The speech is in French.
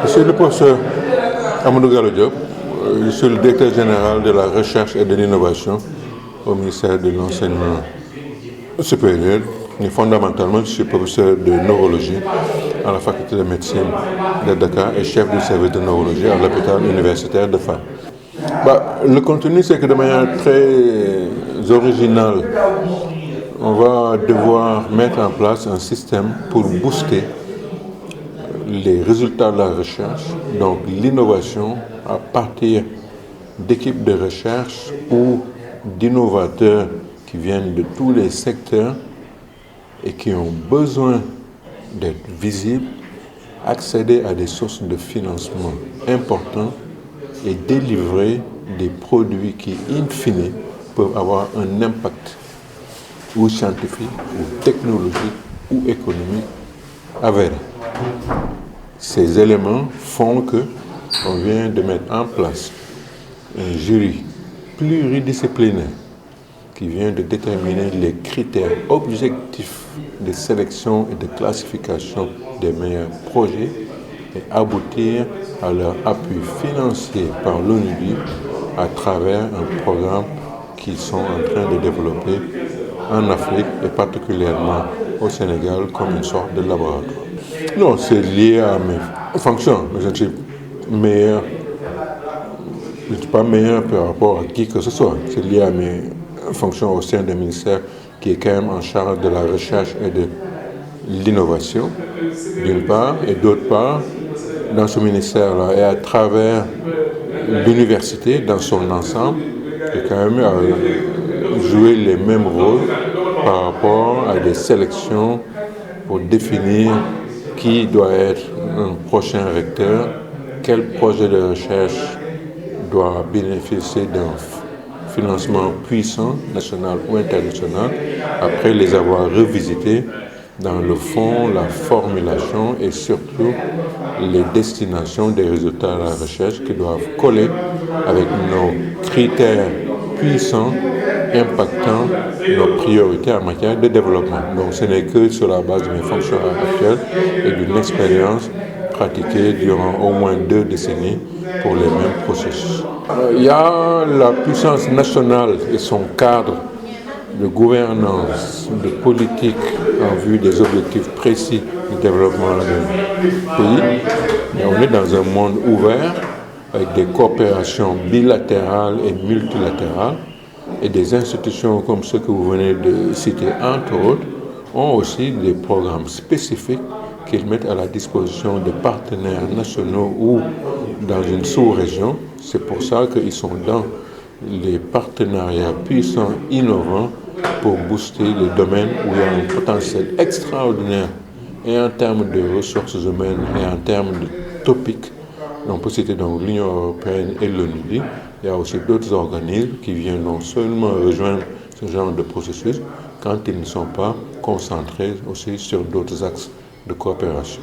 Je suis le professeur Amadou Gallo Diop. Je suis le directeur général de la recherche et de l'innovation au ministère de l'enseignement supérieur. Et fondamentalement, je suis professeur de neurologie à la faculté de médecine de Dakar et chef du service de neurologie à l'hôpital universitaire de Fann. Le contenu, c'est que de manière très originale, on va devoir mettre en place un système pour booster les résultats de la recherche, donc l'innovation à partir d'équipes de recherche ou d'innovateurs qui viennent de tous les secteurs et qui ont besoin d'être visibles, accéder à des sources de financement importantes et délivrer des produits qui, in fine, peuvent avoir un impact ou scientifique, ou technologique, ou économique avéré. Ces éléments font qu'on vient de mettre en place un jury pluridisciplinaire qui vient de déterminer les critères objectifs de sélection et de classification des meilleurs projets et aboutir à leur appui financier par l'ONUDI à travers un programme qu'ils sont en train de développer en Afrique et particulièrement au Sénégal comme une sorte de laboratoire. Non, c'est lié à mes fonctions. Je ne suis meilleur, je ne suis pas meilleur par rapport à qui que ce soit. C'est lié à mes fonctions au sein du ministère qui est quand même en charge de la recherche et de l'innovation, d'une part, et d'autre part, dans ce ministère-là et à travers l'université dans son ensemble, j'ai quand même joué les mêmes rôles par rapport à des sélections pour définir qui doit être un prochain recteur, quel projet de recherche doit bénéficier d'un financement puissant, national ou international, après les avoir revisités dans le fond, la formulation et surtout les destinations des résultats de la recherche qui doivent coller avec nos critères puissants impactant nos priorités en matière de développement. Donc ce n'est que sur la base de mes fonctions actuelles et d'une expérience pratiquée durant au moins 2 décennies pour les mêmes processus. Il y a la puissance nationale et son cadre de gouvernance, de politique en vue des objectifs précis du développement du pays. Mais on est dans un monde ouvert avec des coopérations bilatérales et multilatérales. Et des institutions comme ceux que vous venez de citer, entre autres, ont aussi des programmes spécifiques qu'ils mettent à la disposition de partenaires nationaux ou dans une sous-région. C'est pour ça qu'ils sont dans les partenariats puissants, innovants, pour booster les domaines où il y a un potentiel extraordinaire et en termes de ressources humaines et en termes de topics. On peut citer donc l'Union européenne et l'ONUDI. Il y a aussi d'autres organismes qui viennent non seulement rejoindre ce genre de processus quand ils ne sont pas concentrés aussi sur d'autres axes de coopération.